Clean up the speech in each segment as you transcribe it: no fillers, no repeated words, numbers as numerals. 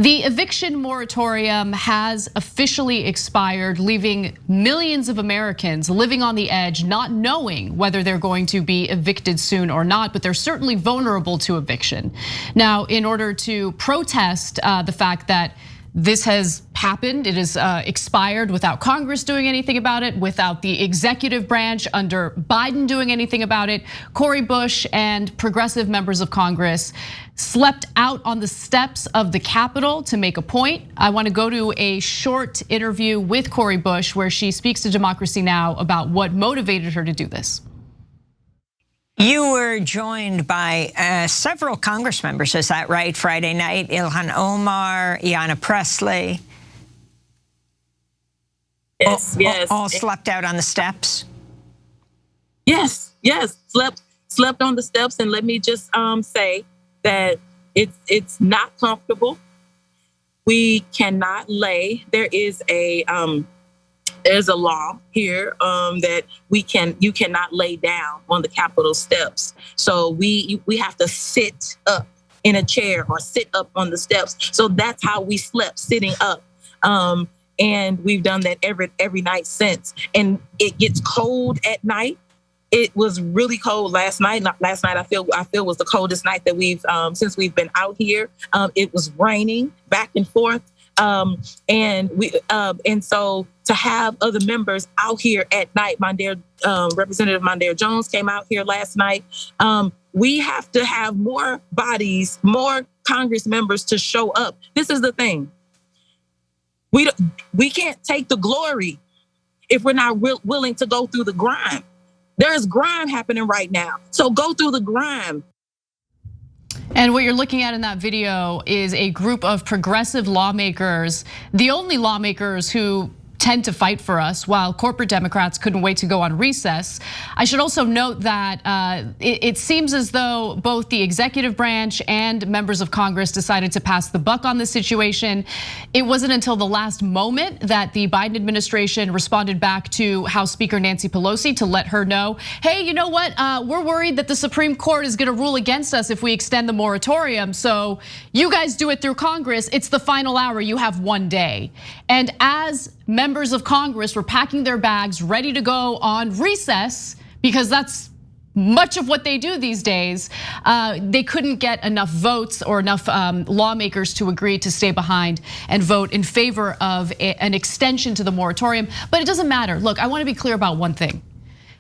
The eviction moratorium has officially expired, leaving millions of Americans living on the edge, not knowing whether they're going to be evicted soon or not, but they're certainly vulnerable to eviction. Now, in order to protest the fact that this has happened, it has expired without Congress doing anything about it, without the executive branch under Biden doing anything about it, Cori Bush and progressive members of Congress slept out on the steps of the Capitol to make a point. I want to go to a short interview with Cori Bush where she speaks to Democracy Now! About what motivated her to do this. You were joined by several Congress members, is that right? Friday night, Ilhan Omar, Ayanna Pressley. Yes, yes. All slept out on the steps? Yes, slept on the steps. And let me just say that it's not comfortable. We cannot lay. There's a law here that you cannot lay down on the Capitol steps. So we have to sit up in a chair or sit up on the steps. So that's how we slept, sitting up. And we've done that every night since. And it gets cold at night. It was really cold last night. Last night I feel was the coldest night that since we've been out here. It was raining back and forth. And so to have other members out here at night, Representative Mondale Jones came out here last night. We have to have more bodies, more Congress members to show up. This is the thing. We can't take the glory if we're not willing to go through the grime. There's grime happening right now. So go through the grime. And what you're looking at in that video is a group of progressive lawmakers, the only lawmakers who tend to fight for us while corporate Democrats couldn't wait to go on recess. I should also note that it seems as though both the executive branch and members of Congress decided to pass the buck on this situation. It wasn't until the last moment that the Biden administration responded back to House Speaker Nancy Pelosi to let her know, hey, you know what? We're worried that the Supreme Court is gonna rule against us if we extend the moratorium. So you guys do it through Congress. It's the final hour. You have 1 day. And as members of Congress were packing their bags, ready to go on recess, because that's much of what they do these days. They couldn't get enough votes or enough lawmakers to agree to stay behind and vote in favor of an extension to the moratorium. But it doesn't matter. Look, I want to be clear about one thing.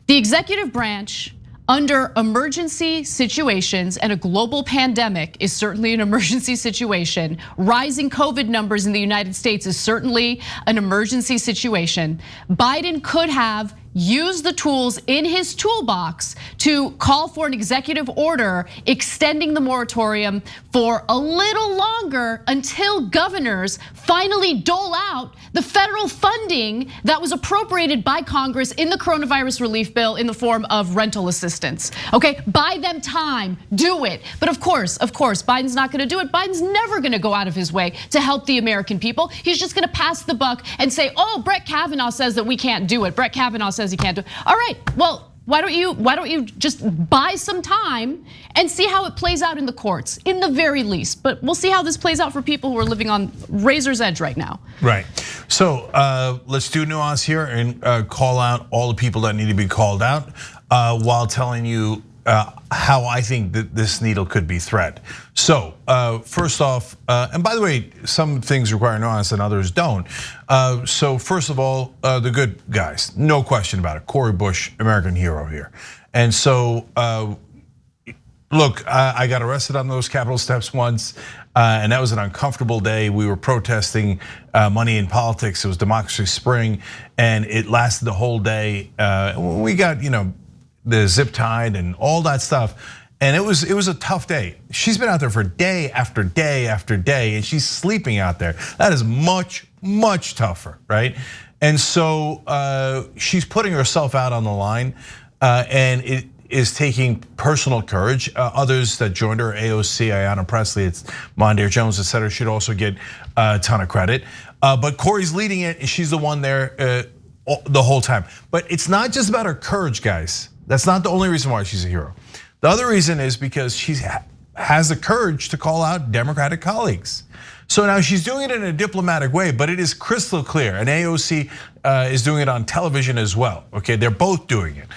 The executive branch, under emergency situations, and a global pandemic is certainly an emergency situation. Rising COVID numbers in the United States is certainly an emergency situation. Biden could have used the tools in his toolbox to call for an executive order extending the moratorium for a little longer until governors finally dole out the federal funding that was appropriated by Congress in the coronavirus relief bill in the form of rental assistance. Okay, buy them time, do it. But of course, Biden's not gonna do it. Biden's never gonna go out of his way to help the American people. He's just gonna pass the buck and say, oh, Brett Kavanaugh says that we can't do it. Brett Kavanaugh says he can't do it. All right, well, why don't you just buy some time and see how it plays out in the courts, in the very least. But we'll see how this plays out for people who are living on razor's edge right now. Right, so let's do nuance here and call out all the people that need to be called out while telling you how I think that this needle could be thread. So first off, and by the way, some things require nuance and others don't. So first of all, the good guys, no question about it. Cori Bush, American hero here. And so look, I got arrested on those Capitol steps once, and that was an uncomfortable day. We were protesting money in politics. It was Democracy Spring, and it lasted the whole day. We got, the zip tied and all that stuff. And it was a tough day. She's been out there for day after day after day, and she's sleeping out there. That is much, much tougher, right? And so she's putting herself out on the line, and it is taking personal courage. Others that joined her, AOC, Ayanna Pressley, it's Mondale Jones, et cetera, should also get a ton of credit. But Cori's leading it, and she's the one there the whole time. But it's not just about her courage, guys. That's not the only reason why she's a hero. The other reason is because she has the courage to call out Democratic colleagues. So now she's doing it in a diplomatic way, but it is crystal clear. And AOC is doing it on television as well. Okay, they're both doing it.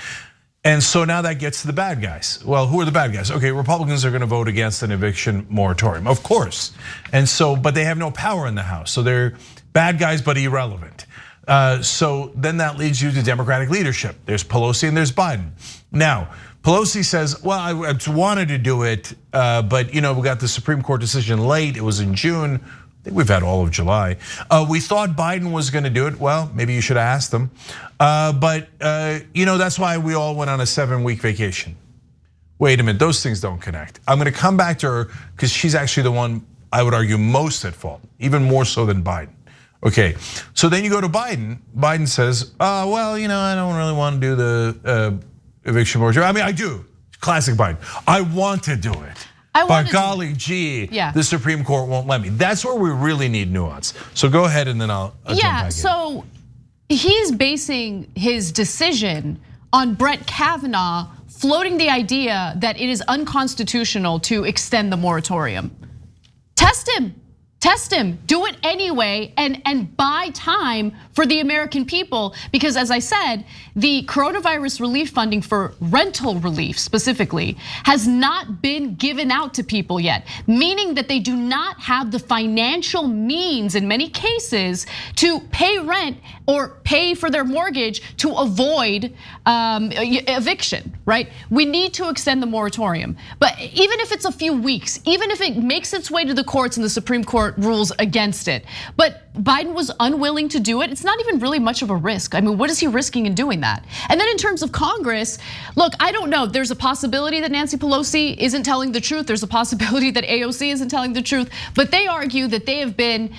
And so now that gets to the bad guys. Well, who are the bad guys? Okay, Republicans are gonna vote against an eviction moratorium, of course. And so, but they have no power in the House. So they're bad guys, but irrelevant. So then that leads you to Democratic leadership. There's Pelosi and there's Biden. Now, Pelosi says, well, I wanted to do it, but we got the Supreme Court decision late. It was in June. I think we've had all of July. We thought Biden was gonna do it. Well, maybe you should have asked him. But that's why we all went on a 7-week vacation. Wait a minute, those things don't connect. I'm gonna come back to her because she's actually the one, I would argue, most at fault, even more so than Biden. Okay, so then you go to Biden. Biden says, well, I don't really want to do the eviction moratorium. I mean, I do, classic Biden. I want to do it. But golly gee, the Supreme Court won't let me. That's where we really need nuance. So go ahead and then I'll jump back in. So he's basing his decision on Brett Kavanaugh floating the idea that it is unconstitutional to extend the moratorium. Test him, do it anyway, and buy time for the American people. Because as I said, the coronavirus relief funding for rental relief specifically has not been given out to people yet, meaning that they do not have the financial means in many cases to pay rent or pay for their mortgage to avoid eviction, right? We need to extend the moratorium. But even if it's a few weeks, even if it makes its way to the courts and the Supreme Court rules against it, but Biden was unwilling to do it, it's not even really much of a risk. I mean, what is he risking in doing that? And then in terms of Congress, look, I don't know. There's a possibility that Nancy Pelosi isn't telling the truth. There's a possibility that AOC isn't telling the truth. But they argue that they have been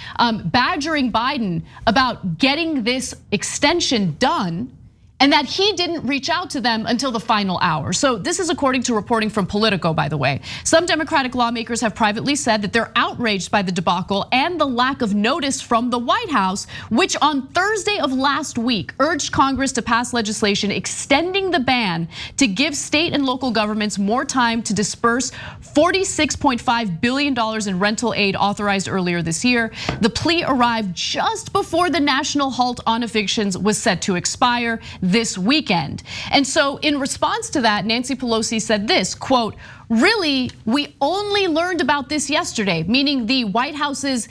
badgering Biden about getting this extension done, and that he didn't reach out to them until the final hour. So this is according to reporting from Politico, by the way. Some Democratic lawmakers have privately said that they're outraged by the debacle and the lack of notice from the White House, which on Thursday of last week urged Congress to pass legislation extending the ban to give state and local governments more time to disperse $46.5 billion in rental aid authorized earlier this year. The plea arrived just before the national halt on evictions was set to expire this weekend. And so in response to that, Nancy Pelosi said this, quote, really, we only learned about this yesterday, meaning the White House's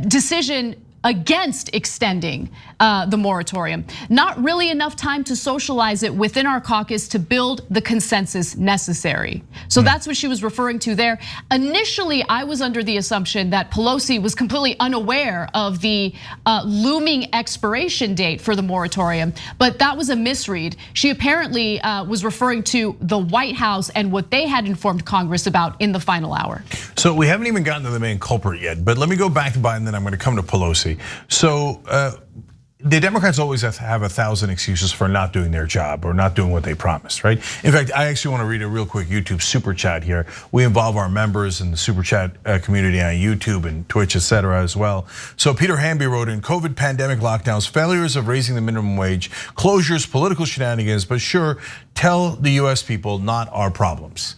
decision against extending the moratorium. Not really enough time to socialize it within our caucus to build the consensus necessary. So that's what she was referring to there. Initially, I was under the assumption that Pelosi was completely unaware of the looming expiration date for the moratorium, but that was a misread. She apparently was referring to the White House and what they had informed Congress about in the final hour. So we haven't even gotten to the main culprit yet, but let me go back to Biden, then I'm gonna come to Pelosi. So the Democrats always have 1,000 excuses for not doing their job or not doing what they promised, right? In fact, I actually want to read a real quick YouTube super chat here. We involve our members in the super chat community on YouTube and Twitch, etc. as well. So Peter Hamby wrote in, COVID pandemic lockdowns, failures of raising the minimum wage, closures, political shenanigans, but sure, tell the US people not our problems.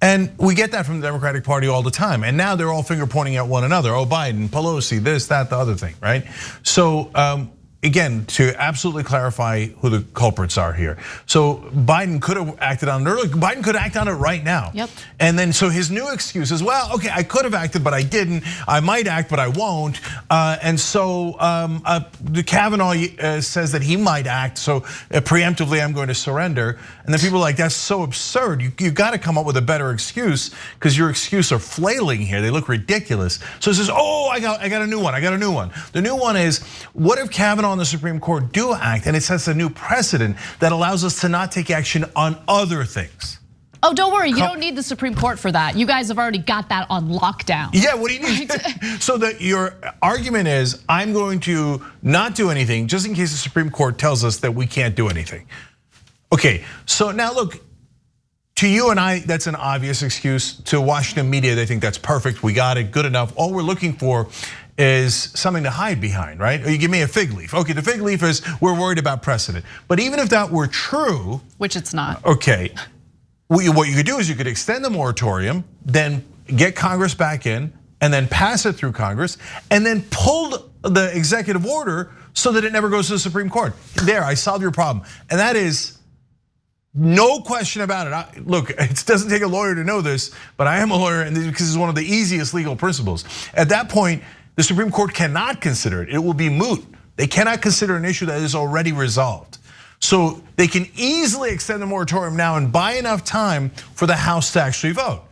And we get that from the Democratic Party all the time. And now they're all finger pointing at one another. Oh, Biden, Pelosi, this, that, the other thing, right? So again, to absolutely clarify who the culprits are here. So Biden could have acted on it early. Biden could act on it right now. Yep. And then so his new excuse is, well, okay, I could have acted, but I didn't. I might act, but I won't. And so the Kavanaugh says that he might act, so preemptively I'm going to surrender. And then people are like, that's so absurd. You got to come up with a better excuse because your excuses are flailing here. They look ridiculous. So it says, oh, I got a new one. I got a new one. The new one is, what if Kavanaugh on the Supreme Court do act and it sets a new precedent that allows us to not take action on other things? Oh, don't worry, you don't need the Supreme Court for that. You guys have already got that on lockdown. Yeah, what do you need? So that your argument is, I'm going to not do anything just in case the Supreme Court tells us that we can't do anything. Okay, so now look, to you and I, that's an obvious excuse. To Washington media, they think that's perfect, we got it, good enough. All we're looking for is something to hide behind, right? Or you give me a fig leaf. Okay, the fig leaf is we're worried about precedent. But even if that were true, which it's not. Okay, what you could do is you could extend the moratorium, then get Congress back in, and then pass it through Congress, and then pulled the executive order so that it never goes to the Supreme Court. There, I solved your problem. And that is no question about it. Look, it doesn't take a lawyer to know this, but I am a lawyer, and because it's one of the easiest legal principles. At that point, the Supreme Court cannot consider it. It will be moot. They cannot consider an issue that is already resolved. So they can easily extend the moratorium now and buy enough time for the House to actually vote.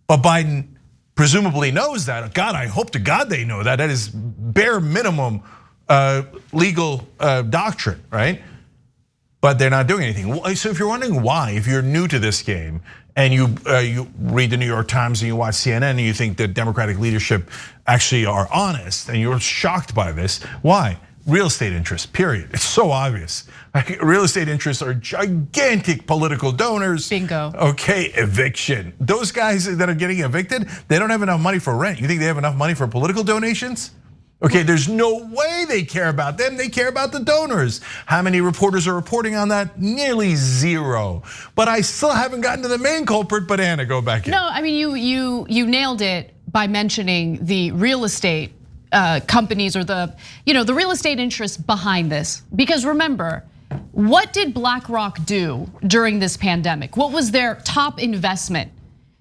But Biden presumably knows that. God, I hope to God they know that. That is bare minimum legal doctrine, right? But they're not doing anything. So if you're wondering why, if you're new to this game and you read the New York Times and you watch CNN and you think the Democratic leadership actually are honest and you're shocked by this, why? Real estate interests, period. It's so obvious. Real estate interests are gigantic political donors. Bingo. Okay, eviction. Those guys that are getting evicted, they don't have enough money for rent. You think they have enough money for political donations? Okay, there's no way they care about them. They care about the donors. How many reporters are reporting on that? Nearly zero. But I still haven't gotten to the main culprit. But Anna, go back in. No, I mean you nailed it by mentioning the real estate companies or the real estate interests behind this. Because remember, what did BlackRock do during this pandemic? What was their top investment?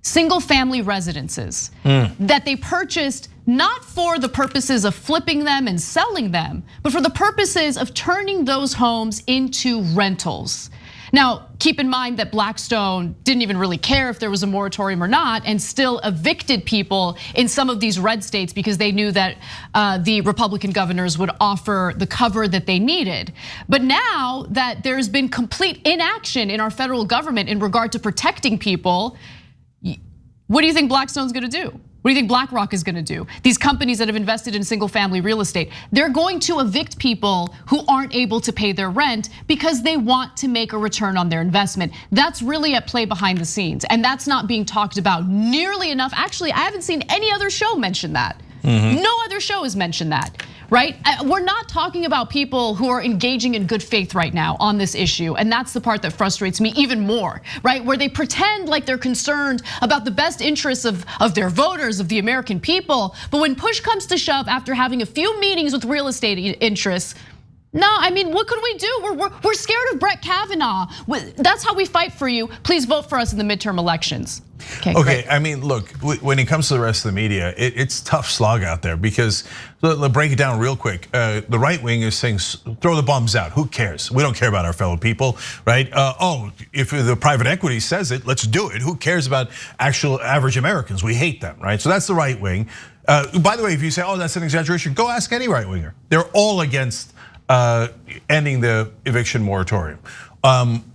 Single-family residences that they purchased not for the purposes of flipping them and selling them, but for the purposes of turning those homes into rentals. Now, keep in mind that Blackstone didn't even really care if there was a moratorium or not and still evicted people in some of these red states because they knew that the Republican governors would offer the cover that they needed. But now that there's been complete inaction in our federal government in regard to protecting people, what do you think Blackstone's gonna do? What do you think BlackRock is gonna do? These companies that have invested in single family real estate, they're going to evict people who aren't able to pay their rent because they want to make a return on their investment. That's really at play behind the scenes, and that's not being talked about nearly enough. Actually, I haven't seen any other show mention that. No other show has mentioned that, right? We're not talking about people who are engaging in good faith right now on this issue. And that's the part that frustrates me even more, right? Where they pretend like they're concerned about the best interests of their voters, of the American people. But when push comes to shove, after having a few meetings with real estate interests, no, I mean, what could we do? We're scared of Brett Kavanaugh. That's how we fight for you. Please vote for us in the midterm elections. Okay, I mean, look, when it comes to the rest of the media, it's tough slog out there because, let's break it down real quick. The right wing is saying, throw the bombs out, who cares? We don't care about our fellow people, right? If the private equity says it, let's do it. Who cares about actual average Americans? We hate them, right? So that's the right wing. By the way, if you say, that's an exaggeration, go ask any right winger. They're all against ending the eviction moratorium.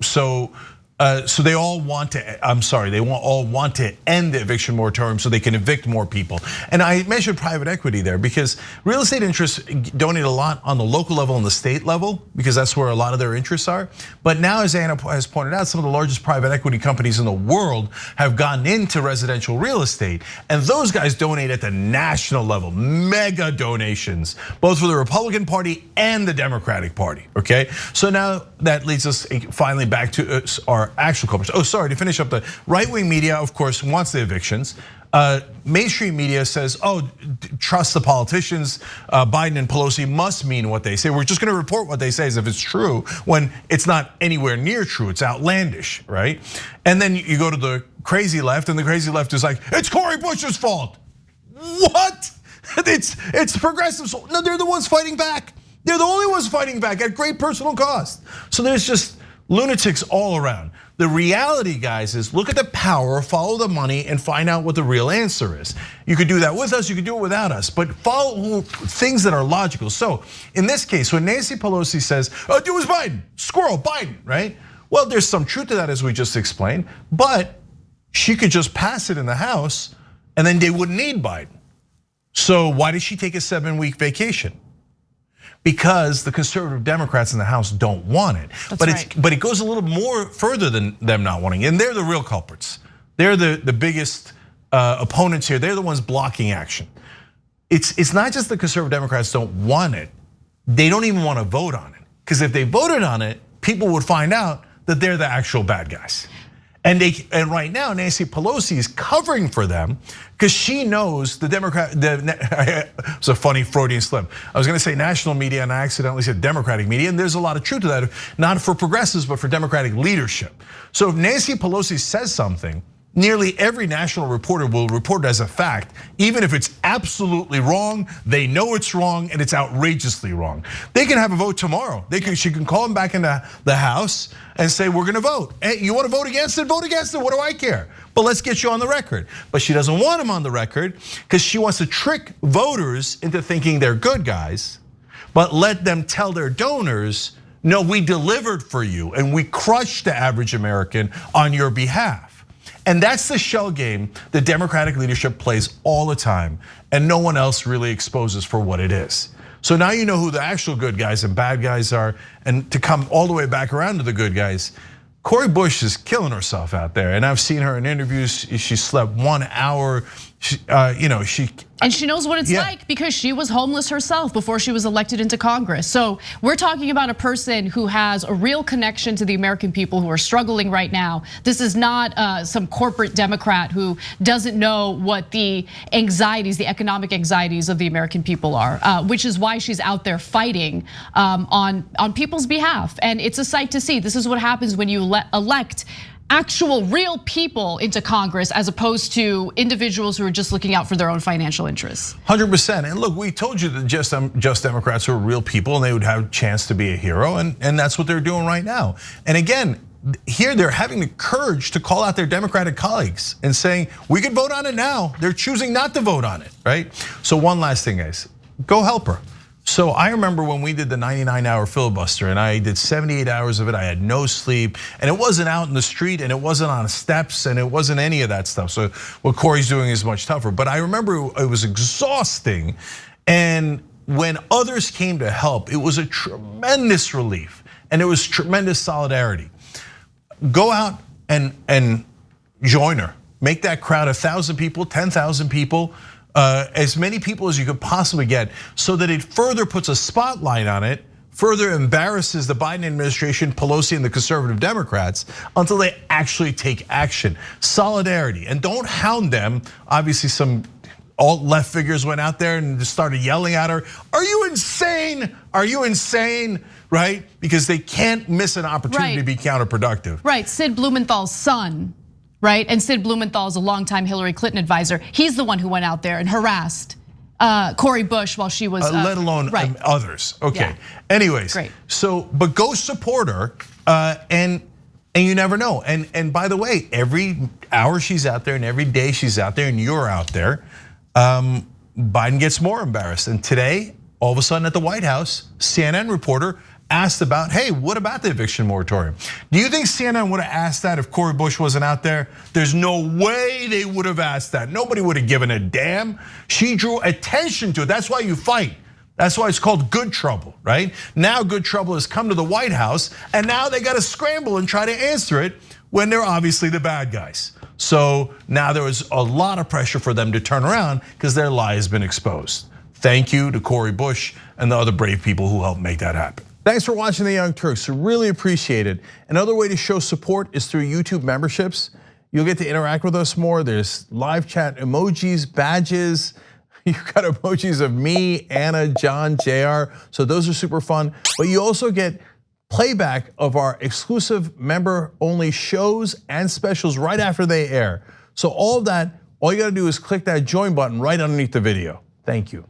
So they all want to, they all want to end the eviction moratorium so they can evict more people. And I mentioned private equity there because real estate interests donate a lot on the local level and the state level because that's where a lot of their interests are. But now, as Anna has pointed out, some of the largest private equity companies in the world have gotten into residential real estate. And those guys donate at the national level, mega donations, both for the Republican Party and the Democratic Party, okay? So now that leads us finally back to our actual culprits. Sorry, to finish up, the right-wing media, of course, wants the evictions. Mainstream media says, trust the politicians. Biden and Pelosi must mean what they say. We're just gonna report what they say as if it's true when it's not anywhere near true. It's outlandish, right? And then you go to the crazy left, and the crazy left is like, it's Cori Bush's fault. What? It's progressives. No, they're the ones fighting back. They're the only ones fighting back at great personal cost. So there's just lunatics all around. The reality, guys, is look at the power, follow the money, and find out what the real answer is. You could do that with us, you could do it without us, but follow things that are logical. So in this case, when Nancy Pelosi says, do as Biden, squirrel, Biden, right? Well, there's some truth to that, as we just explained, but she could just pass it in the House and then they wouldn't need Biden. So why did she take a 7-week vacation? Because the conservative Democrats in the House don't want it. But it goes a little more further than them not wanting it. And they're the real culprits. They're the biggest opponents here. They're the ones blocking action. It's not just the conservative Democrats don't want it. They don't even want to vote on it. Because if they voted on it, people would find out that they're the actual bad guys. And right now, Nancy Pelosi is covering for them because she knows the it's a funny Freudian slip. I was gonna say national media and I accidentally said Democratic media, and there's a lot of truth to that, not for progressives, but for Democratic leadership. So if Nancy Pelosi says something, nearly every national reporter will report it as a fact, even if it's absolutely wrong. They know it's wrong and it's outrageously wrong. They can have a vote tomorrow. She can call him back into the House and say, we're gonna vote. Hey, you wanna vote against it? Vote against it, what do I care? But let's get you on the record. But she doesn't want him on the record because she wants to trick voters into thinking they're good guys, but let them tell their donors, no, we delivered for you and we crushed the average American on your behalf. And that's the shell game the Democratic leadership plays all the time, and no one else really exposes for what it is. So now you know who the actual good guys and bad guys are, and to come all the way back around to the good guys, Cori Bush is killing herself out there, and I've seen her in interviews. She slept 1 hour. And she knows what it's like because she was homeless herself before she was elected into Congress. So we're talking about a person who has a real connection to the American people who are struggling right now. This is not some corporate Democrat who doesn't know what the anxieties, the economic anxieties of the American people are, which is why she's out there fighting on people's behalf. And it's a sight to see. This is what happens when you elect actual real people into Congress as opposed to individuals who are just looking out for their own financial interests. 100%, and look, we told you that just Democrats were real people and they would have a chance to be a hero, and that's what they're doing right now. And again, here they're having the courage to call out their Democratic colleagues and saying, we could vote on it now. They're choosing not to vote on it, right? So one last thing, guys, go help her. So I remember when we did the 99-hour filibuster and I did 78 hours of it, I had no sleep, and it wasn't out in the street and it wasn't on steps and it wasn't any of that stuff. So what Cori's doing is much tougher. But I remember it was exhausting, and when others came to help, it was a tremendous relief and it was tremendous solidarity. Go out and join her. Make that crowd 1,000 people, 10,000 people, as many people as you could possibly get, so that it further puts a spotlight on it, further embarrasses the Biden administration, Pelosi and the conservative Democrats until they actually take action. Solidarity, and don't hound them. Obviously some alt-left figures went out there and just started yelling at her, are you insane? Are you insane? Right? Because they can't miss an opportunity to be counterproductive. Right, Sid Blumenthal's son, right? And Sid Blumenthal is a longtime Hillary Clinton advisor. He's the one who went out there and harassed Cori Bush while she was let alone others. Okay. Yeah. Anyways, great. So but go support her, and you never know. And by the way, every hour she's out there and every day she's out there and you're out there, Biden gets more embarrassed. And today, all of a sudden at the White House, CNN reporter asked about, hey, what about the eviction moratorium? Do you think CNN would have asked that if Cori Bush wasn't out there? There's no way they would have asked that. Nobody would have given a damn. She drew attention to it. That's why you fight. That's why it's called good trouble, right? Now good trouble has come to the White House, and now they got to scramble and try to answer it when they're obviously the bad guys. So now there was a lot of pressure for them to turn around because their lie has been exposed. Thank you to Cori Bush and the other brave people who helped make that happen. Thanks for watching The Young Turks, really appreciate it. Another way to show support is through YouTube memberships. You'll get to interact with us more. There's live chat emojis, badges. You've got emojis of me, Anna, John, JR, so those are super fun. But you also get playback of our exclusive member-only shows and specials right after they air. So all of that, all you gotta do is click that join button right underneath the video. Thank you.